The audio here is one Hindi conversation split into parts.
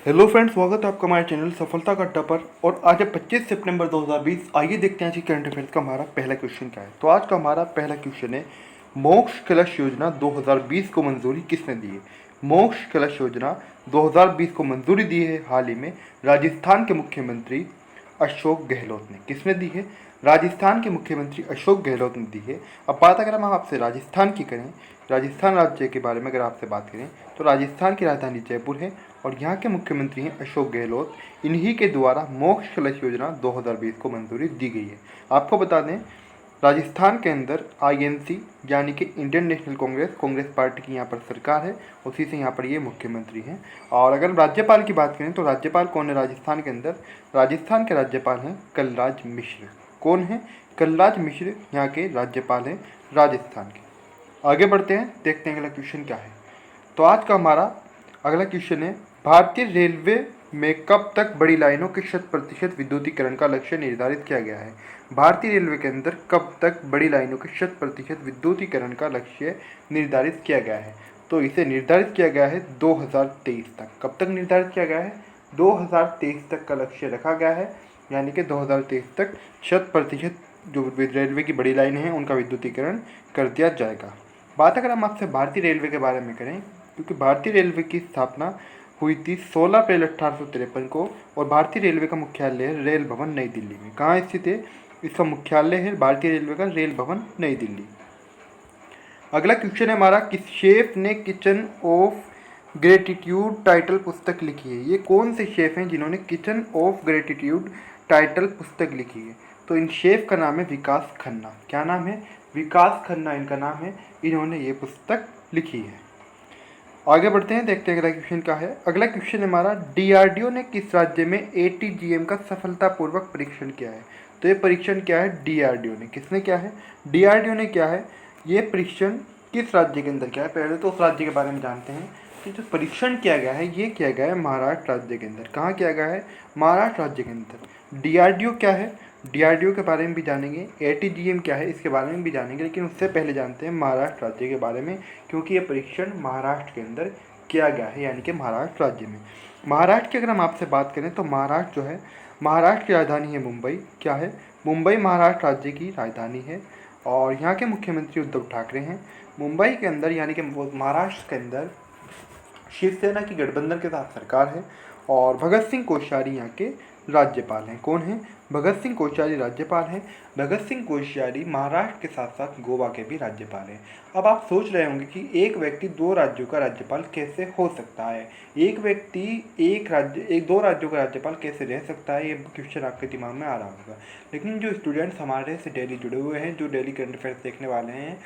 हेलो फ्रेंड्स, स्वागत है आपका हमारे चैनल सफलता का अड्डा पर। और आज है 25 सितंबर 2020। आइए देखते हैं कि करंट अफेयर्स का हमारा पहला क्वेश्चन क्या है। तो आज का हमारा पहला क्वेश्चन है, मोक्ष कलश योजना 2020 को मंजूरी किसने दी है। मोक्ष कलश योजना 2020 को मंजूरी दी है हाल ही में राजस्थान के मुख्यमंत्री अशोक गहलोत ने। किसने दी है? राजस्थान के मुख्यमंत्री अशोक गहलोत ने दी है। अब बात अगर हम आपसे राजस्थान की करें, राजस्थान राज्य के बारे में अगर आपसे बात करें तो राजस्थान की राजधानी जयपुर है और यहाँ के मुख्यमंत्री हैं अशोक गहलोत। इन्हीं के द्वारा मोक्ष कलश योजना 2020 को मंजूरी दी गई है। आपको बता दें, राजस्थान के अंदर आईएनसी यानी कि इंडियन नेशनल कांग्रेस पार्टी की यहाँ पर सरकार है, उसी से यहाँ पर ये मुख्यमंत्री हैं। और अगर राज्यपाल की बात करें तो राज्यपाल कौन है राजस्थान के अंदर? राजस्थान के राज्यपाल हैं कलराज मिश्र। कौन है? कलराज मिश्र यहाँ के राज्यपाल हैं राजस्थान के। आगे बढ़ते हैं, देखते हैं अगला क्वेश्चन क्या है। तो आज का हमारा अगला क्वेश्चन है, भारतीय रेलवे में कब तक बड़ी लाइनों के 100% विद्युतीकरण का लक्ष्य निर्धारित किया गया है। भारतीय रेलवे के अंदर कब तक बड़ी लाइनों के 100% विद्युतीकरण का लक्ष्य निर्धारित किया गया है। तो इसे निर्धारित किया गया है 2023 तक। कब तक निर्धारित किया गया है? 2023 तक का लक्ष्य रखा गया है, यानी कि 2023 तक 100% जो रेलवे की बड़ी लाइन है उनका विद्युतीकरण कर दिया जाएगा। बात अगर हम आपसे भारतीय रेलवे के बारे में करें, क्योंकि भारतीय रेलवे की स्थापना हुई थी 16 अप्रैल 1853 को और भारतीय रेलवे का मुख्यालय है रेल भवन नई दिल्ली में। कहाँ स्थित है इसका मुख्यालय? है भारतीय रेलवे का रेल भवन नई दिल्ली। अगला क्वेश्चन है हमारा, किस शेफ ने किचन ऑफ ग्रेटिट्यूड टाइटल पुस्तक लिखी है। ये कौन से शेफ हैं जिन्होंने किचन ऑफ ग्रेटिट्यूड टाइटल पुस्तक लिखी है? तो इन शेफ का नाम है विकास खन्ना। क्या नाम है? विकास खन्ना इनका नाम है। इन्होंने ये पुस्तक लिखी है। आगे बढ़ते हैं, देखते हैं अगला क्वेश्चन क्या है। अगला क्वेश्चन हमारा, डीआरडीओ ने किस राज्य में एटीजीएम का सफलतापूर्वक परीक्षण किया है। तो ये परीक्षण क्या है? डीआरडीओ ने। किसने किया है? डीआरडीओ ने क्या है ये परीक्षण किस राज्य के अंदर किया है? पहले तो उस राज्य के बारे में जानते हैं कि जो परीक्षण किया गया है ये किया गया है महाराष्ट्र राज्य के अंदर। कहाँ किया गया है? महाराष्ट्र राज्य के अंदर। डीआरडीओ क्या है? डीआरडीओ के बारे में भी जानेंगे, एटीजीएम क्या है इसके बारे में भी जानेंगे, लेकिन उससे पहले जानते हैं महाराष्ट्र राज्य के बारे में, क्योंकि ये परीक्षण महाराष्ट्र के अंदर किया गया है, यानी कि महाराष्ट्र राज्य में। महाराष्ट्र की अगर हम आपसे बात करें तो महाराष्ट्र जो है, महाराष्ट्र की राजधानी है मुंबई। क्या है? मुंबई महाराष्ट्र राज्य की राजधानी है और यहाँ के मुख्यमंत्री उद्धव ठाकरे हैं। मुंबई के अंदर यानी कि महाराष्ट्र के अंदर शिवसेना की गठबंधन के साथ सरकार है और भगत सिंह कोश्यारी यहाँ के राज्यपाल हैं। कौन है? भगत सिंह कोश्यारी राज्यपाल हैं। भगत सिंह कोश्यारी महाराष्ट्र के साथ साथ गोवा के भी राज्यपाल हैं। अब आप सोच रहे होंगे कि एक व्यक्ति दो राज्यों का राज्यपाल कैसे हो सकता है, एक व्यक्ति दो राज्यों का राज्यपाल कैसे रह सकता है। ये क्वेश्चन आपके दिमाग में आ रहा होगा, लेकिन जो स्टूडेंट्स हमारे से डेली जुड़े हुए हैं, जो डेली करंट अफेयर्स देखने वाले हैं,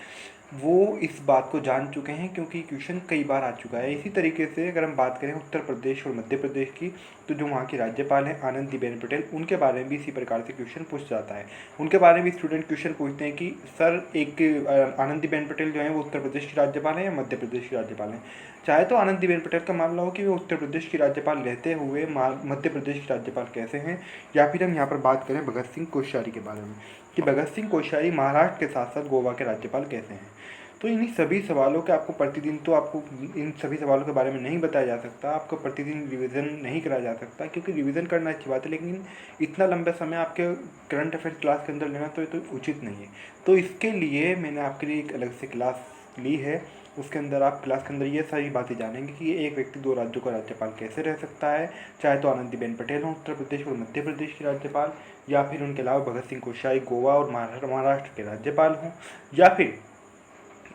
वो इस बात को जान चुके हैं, क्योंकि क्वेश्चन कई बार आ चुका है। इसी तरीके से अगर हम बात करें उत्तर प्रदेश और मध्य प्रदेश की, तो जो वहाँ की राज्यपाल हैं आनंदीबेन पटेल, उनके बारे में भी इसी प्रकार से क्वेश्चन पूछ जाता है। उनके बारे में स्टूडेंट क्वेश्चन पूछते हैं कि सर एक आनंदीबेन पटेल जो है वो उत्तर प्रदेश की राज्यपाल हैं या मध्य प्रदेश की राज्यपाल हैं। चाहे तो आनंदीबेन पटेल का मामला हो कि वो उत्तर प्रदेश की राज्यपाल रहते हुए मध्य प्रदेश की राज्यपाल कैसे हैं, या फिर हम यहाँ पर बात करें भगत सिंह कोश्यारी के बारे में कि भगत सिंह कोश्यारी महाराष्ट्र के साथ साथ गोवा के राज्यपाल कैसे हैं। तो इन्हीं सभी सवालों के आपको प्रतिदिन, तो आपको इन सभी सवालों के बारे में नहीं बताया जा सकता, आपको प्रतिदिन रिवीजन नहीं कराया जा सकता, क्योंकि रिवीजन करना अच्छी बात है, लेकिन इतना लंबा समय आपके करंट अफेयर क्लास के अंदर लेना तो उचित नहीं है। तो इसके लिए मैंने आपके लिए एक अलग से क्लास ली है। उसके अंदर आप क्लास के अंदर ये सारी बातें जानेंगे कि एक व्यक्ति दो राज्यों का राज्यपाल कैसे रह सकता है, चाहे तो आनंदीबेन पटेल हों उत्तर प्रदेश और मध्य प्रदेश की राज्यपाल, या फिर उनके अलावा भगत सिंह कोश्यारी गोवा और महाराष्ट्र के राज्यपाल हों, या फिर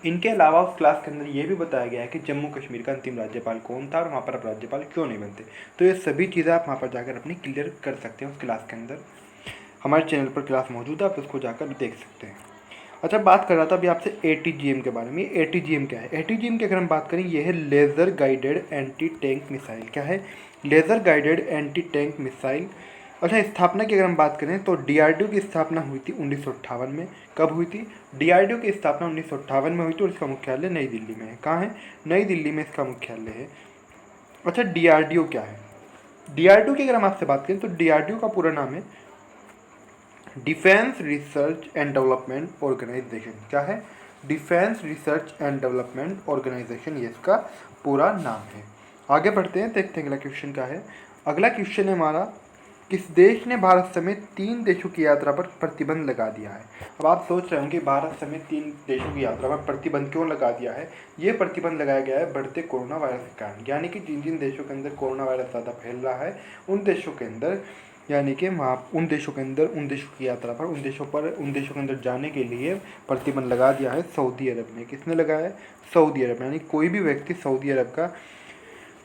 इनके अलावा उस क्लास के अंदर ये भी बताया गया है कि जम्मू कश्मीर का अंतिम राज्यपाल कौन था और वहाँ पर आप राज्यपाल क्यों नहीं बनते। तो ये सभी चीज़ें आप वहाँ पर जाकर अपनी क्लियर कर सकते हैं। उस क्लास के अंदर हमारे चैनल पर क्लास मौजूद है, आप उसको जाकर देख सकते हैं। अच्छा, बात कर रहा था अभी आपसे एटीजीएम के बारे में। एटीजीएम क्या है? एटीजीएम की अगर हम बात करें, ये है laser guided anti tank missile. क्या है? Laser guided anti tank missile. अच्छा, स्थापना की अगर हम बात करें तो डीआरडीओ की स्थापना हुई थी 1958 में। कब हुई थी? डीआरडीओ की स्थापना 1958 में हुई थी और इसका मुख्यालय नई दिल्ली में है। कहाँ है? नई दिल्ली में इसका मुख्यालय है। अच्छा, डीआरडीओ क्या है? डीआरडीओ की अगर हम आपसे बात करें तो डीआरडीओ का पूरा नाम है defence research and development organisation. क्या है? Defence research and development organisation, ये इसका पूरा नाम है। आगे बढ़ते हैं, देखते हैं अगला क्वेश्चन क्या है। अगला क्वेश्चन है हमारा, किस देश ने भारत समेत 3 देशों की यात्रा पर प्रतिबंध लगा दिया है। अब आप सोच रहे होंगे भारत समेत 3 देशों की यात्रा पर प्रतिबंध क्यों लगा दिया है। ये प्रतिबंध लगाया गया है बढ़ते कोरोना वायरस के कारण, यानी कि जिन जिन देशों के अंदर कोरोना वायरस ज़्यादा फैल रहा है उन देशों के अंदर, यानी कि वहाँ उन देशों के अंदर उन देशों की यात्रा पर उन देशों के अंदर जाने के लिए प्रतिबंध लगा दिया है सऊदी अरब ने। किसने लगाया है? सऊदी अरब। यानी कोई भी व्यक्ति सऊदी अरब का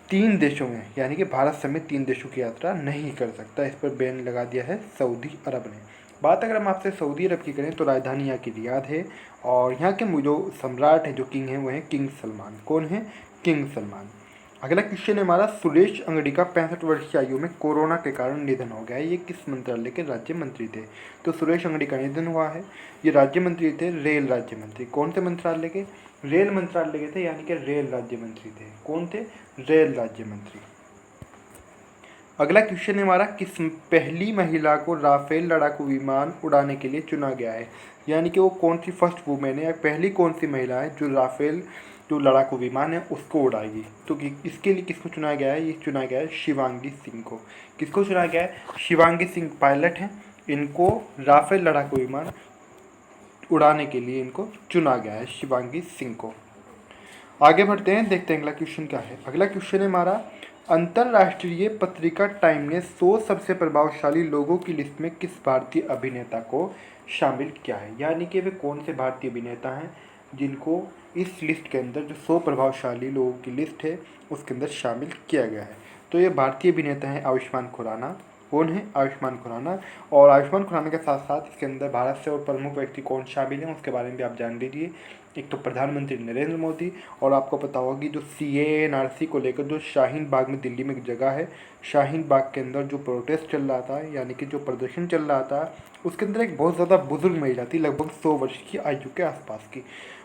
3 देशों में, यानी कि भारत समेत 3 देशों की यात्रा नहीं कर सकता। इस पर बैन लगा दिया है सऊदी अरब ने। बात अगर हम आपसे सऊदी अरब की करें तो राजधानी यहाँ की रियाद है, और यहाँ के जो सम्राट हैं, जो किंग हैं, वो हैं किंग सलमान। कौन है? किंग सलमान। अगला क्वेश्चन है हमारा, सुरेश अंगड़ी का 65 वर्ष की आयु में कोरोना के कारण निधन हो गया है। ये किस मंत्रालय के राज्य मंत्री थे? तो सुरेश अंगड़ी का निधन हुआ है। ये राज्य मंत्री थे, रेल राज्य मंत्री। कौन से मंत्रालय के? रेल मंत्रालय के थे, यानी कि रेल राज्य मंत्री थे। कौन थे? रेल राज्य मंत्री। अगला क्वेश्चन है हमारा, किस पहली महिला को राफेल लड़ाकू विमान उड़ाने के लिए चुना गया है? यानी कि वो कौन सी फर्स्ट वुमेन है, या पहली कौन सी महिला है जो राफेल जो लड़ाकू विमान है उसको उड़ाएगी? तो इसके लिए किसको चुना गया है? ये चुना गया है शिवांगी सिंह को। किसको चुना गया है? शिवांगी सिंह पायलट हैं, इनको राफेल लड़ाकू विमान उड़ाने के लिए इनको चुना गया है, शिवांगी सिंह को। आगे बढ़ते हैं, देखते हैं अगला क्वेश्चन क्या है। अगला क्वेश्चन है हमारा, अंतर्राष्ट्रीय पत्रिका टाइम ने 100 सबसे प्रभावशाली लोगों की लिस्ट में किस भारतीय अभिनेता को शामिल किया है? यानी कि वे कौन से भारतीय अभिनेता हैं जिनको इस लिस्ट के अंदर, जो 100 प्रभावशाली लोगों की लिस्ट है उसके अंदर शामिल किया गया है? तो ये भारतीय अभिनेता हैं आयुष्मान खुराना। कौन है? आयुष्मान खुराना। और आयुष्मान खुराना के साथ साथ इसके अंदर भारत से और प्रमुख व्यक्ति कौन शामिल हैं उसके बारे में भी आप जान लीजिए। एक तो प्रधानमंत्री नरेंद्र मोदी, और आपको पता होगी जो CAA NRC को लेकर जो शाहीन बाग में, दिल्ली में एक जगह है, शाहीन बाग के अंदर जो प्रोटेस्ट चल रहा था, यानी कि जो प्रदर्शन चल रहा था, उसके अंदर एक बहुत ज़्यादा बुजुर्ग महिला थी, लगभग 100 वर्ष की आयु के आसपास की।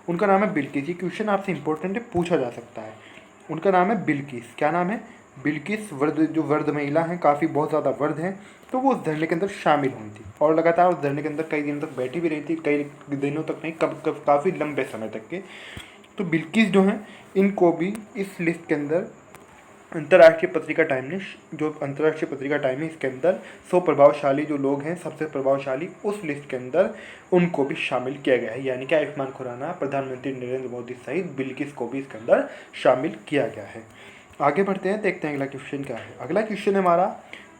उनका नाम है बिल्किस। ये क्वेश्चन आपसे इंपॉर्टेंट है, पूछा जा सकता है। उनका नाम है बिल्किस। क्या नाम है? बिल्किस। वर्द, जो वर्द महिला हैं, काफ़ी बहुत ज़्यादा वर्द हैं, तो वो उस धरने के अंदर शामिल हुई थी और लगातार उस धरने के अंदर कई दिनों तक बैठी भी रही थी, कई दिनों तक नहीं, कब काफ़ी लंबे समय तक के। तो बिल्किस जो हैं, इनको भी इस लिस्ट के अंदर अंतर्राष्ट्रीय पत्रिका टाइम ने, जो अंतर्राष्ट्रीय पत्रिका टाइम है, इसके अंदर 100 प्रभावशाली जो लोग हैं, सबसे प्रभावशाली, उस लिस्ट के अंदर उनको भी शामिल किया गया है। यानी कि आयुष्मान खुराना, प्रधानमंत्री नरेंद्र मोदी सहित बिल्किस को भी इसके अंदर शामिल किया गया है। आगे बढ़ते हैं, देखते हैं अगला क्वेश्चन क्या है। अगला क्वेश्चन है हमारा,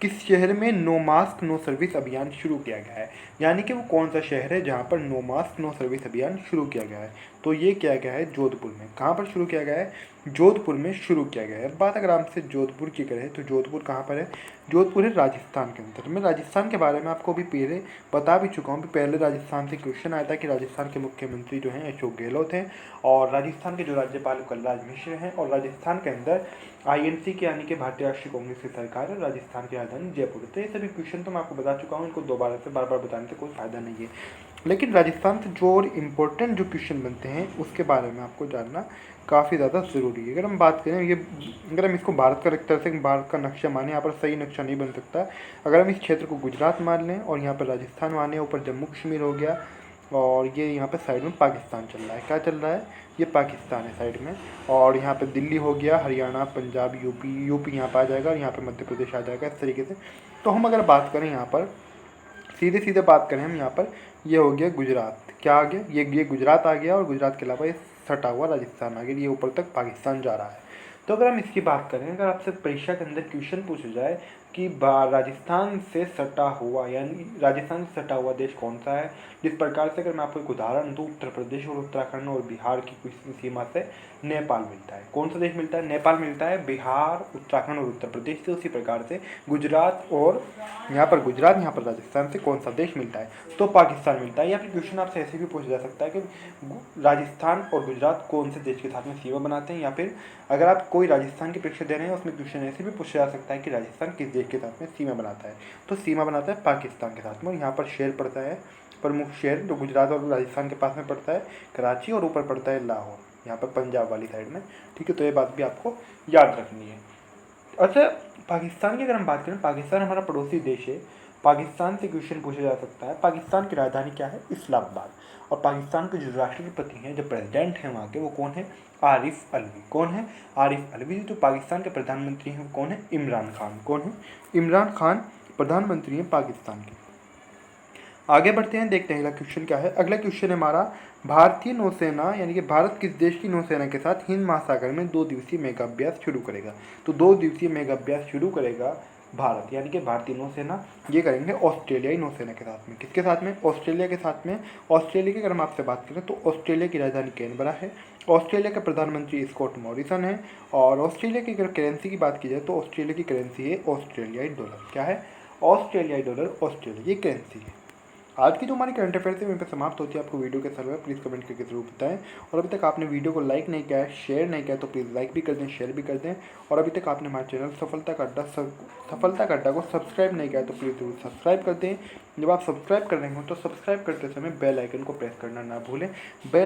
किस शहर में नो मास्क नो सर्विस अभियान शुरू किया गया है? यानी कि वो कौन सा शहर है जहाँ पर नो मास्क नो सर्विस अभियान शुरू किया गया है? तो ये किया गया है जोधपुर में। कहाँ पर शुरू किया गया है? जोधपुर में शुरू किया गया है। बात अगर आपसे जोधपुर की करें तो जोधपुर कहाँ पर है? जोधपुर है राजस्थान के अंदर। मैं राजस्थान के बारे में आपको अभी पहले बता भी चुका हूँ। पहले राजस्थान से क्वेश्चन आया था कि राजस्थान के मुख्यमंत्री जो हैं अशोक गहलोत हैं, और राजस्थान के जो राज्यपाल कलराज मिश्र हैं, और राजस्थान के अंदर INC के, यानी कि भारतीय राष्ट्रीय कांग्रेस की सरकार है, राजस्थान की राजधानी जयपुर। तो ये सभी क्वेश्चन तो मैं आपको बता चुका हूँ, इनको दोबारा से बार बार बताने से कोई फायदा नहीं है। लेकिन राजस्थान से जो और इम्पोर्टेंट जो क्वेश्चन बनते हैं उसके बारे में आपको जानना काफ़ी ज़्यादा ज़रूरी है। अगर हम बात करें, ये अगर हम इसको भारत का एक तरह से भारत का नक्शा माने, यहाँ पर सही नक्शा नहीं बन सकता। अगर हम इस क्षेत्र को गुजरात मान लें और यहाँ पर राजस्थान माने, ऊपर जम्मू कश्मीर हो गया, और ये यहाँ पे साइड में पाकिस्तान चल रहा है। क्या चल रहा है? ये पाकिस्तान है साइड में, और यहाँ पे दिल्ली हो गया, हरियाणा, पंजाब, यूपी यहाँ पर आ जाएगा, और यहाँ पे मध्य प्रदेश आ जाएगा, इस तरीके से। तो हम अगर बात करें यहाँ पर, सीधे सीधे बात करें हम यहाँ पर, ये हो गया गुजरात। क्या आ गया? ये गुजरात आ गया, और गुजरात के अलावा ये सटा हुआ राजस्थान आ गया, ये ऊपर तक पाकिस्तान जा रहा है। तो अगर हम इसकी बात करें, अगर आपसे परीक्षा के अंदर क्वेश्चन पूछा जाए कि राजस्थान से सटा हुआ, यानी राजस्थान से सटा हुआ देश कौन सा है, जिस प्रकार से अगर मैं आपको एक उदाहरण दूँ, उत्तर प्रदेश और उत्तराखंड और बिहार की कुछ सीमा से नेपाल मिलता है। कौन सा देश मिलता है? नेपाल मिलता है। बिहार, उत्तराखंड और उत्तर प्रदेश से उसी प्रकार से गुजरात, और यहाँ पर गुजरात, यहाँ पर राजस्थान से कौन सा देश मिलता है? तो पाकिस्तान मिलता है। या फिर क्वेश्चन आपसे ऐसे भी पूछा जा सकता है कि राजस्थान और गुजरात कौन से देश के साथ में सीमा बनाते हैं, या फिर अगर आप कोई राजस्थान की परीक्षा दे रहे हैं उसमें क्वेश्चन ऐसे भी पूछा जा सकता है कि राजस्थान किस देश के साथ में सीमा बनाता है? तो सीमा बनाता है पाकिस्तान के साथ में। और यहाँ पर शहर पड़ता है, प्रमुख शहर जो गुजरात और राजस्थान के पास में पड़ता है, कराची, और ऊपर पड़ता है लाहौर, यहाँ पर पंजाब वाली साइड में। ठीक है, तो ये बात भी आपको याद रखनी है। अच्छा, पाकिस्तान की अगर हम बात करें, पाकिस्तान हमारा पड़ोसी देश है। पाकिस्तान से क्वेश्चन पूछा जा सकता है। पाकिस्तान की राजधानी क्या है? इस्लामाबाद। और पाकिस्तान के जो राष्ट्रपति हैं, जो प्रेसिडेंट हैं वहाँ के, वो कौन है? आरिफ अलवी। कौन है? आरिफ अलवी। जो पाकिस्तान के प्रधानमंत्री हैं वो कौन है? इमरान खान। कौन है? इमरान खान प्रधानमंत्री हैं पाकिस्तान के। आगे बढ़ते हैं, देखते हैं अगला क्वेश्चन क्या है। अगला क्वेश्चन है हमारा, भारतीय नौसेना यानी कि भारत किस देश की नौसेना के साथ हिंद महासागर में 2 दिवसीय मेगा अभ्यास शुरू करेगा? तो 2 दिवसीय मेगा अभ्यास शुरू करेगा भारत यानी कि भारतीय नौसेना। ये करेंगे ऑस्ट्रेलियाई नौसेना के साथ में। किसके साथ में? ऑस्ट्रेलिया के साथ में। ऑस्ट्रेलिया की अगर हम आपसे बात करें तो ऑस्ट्रेलिया की राजधानी कैनबरा है। ऑस्ट्रेलिया के प्रधानमंत्री स्कॉट मॉरिसन है। और ऑस्ट्रेलिया की अगर करेंसी की बात की जाए तो ऑस्ट्रेलिया की करेंसी है ऑस्ट्रेलियाई डॉलर। क्या है? ऑस्ट्रेलियाई डॉलर, ऑस्ट्रेलिया की करेंसी है। आज की जो हमारी करंट अफेयर्स है वहीं पर समाप्त होती है। आपको वीडियो कैसा लगा प्लीज़ कमेंट करके जरूर बताएं। और अभी तक आपने वीडियो को लाइक नहीं किया है, शेयर नहीं किया, तो प्लीज़ लाइक भी कर दें, शेयर भी कर दें। और अभी तक आपने हमारे चैनल सफलता का अड्डा को सब्सक्राइब नहीं किया है तो प्लीज़ जरूर सब्सक्राइब कर दें। जब आप सब्सक्राइब कर रहे हो तो सब्सक्राइब करते समय बेल आइकन को प्रेस करना ना भूलें। बेल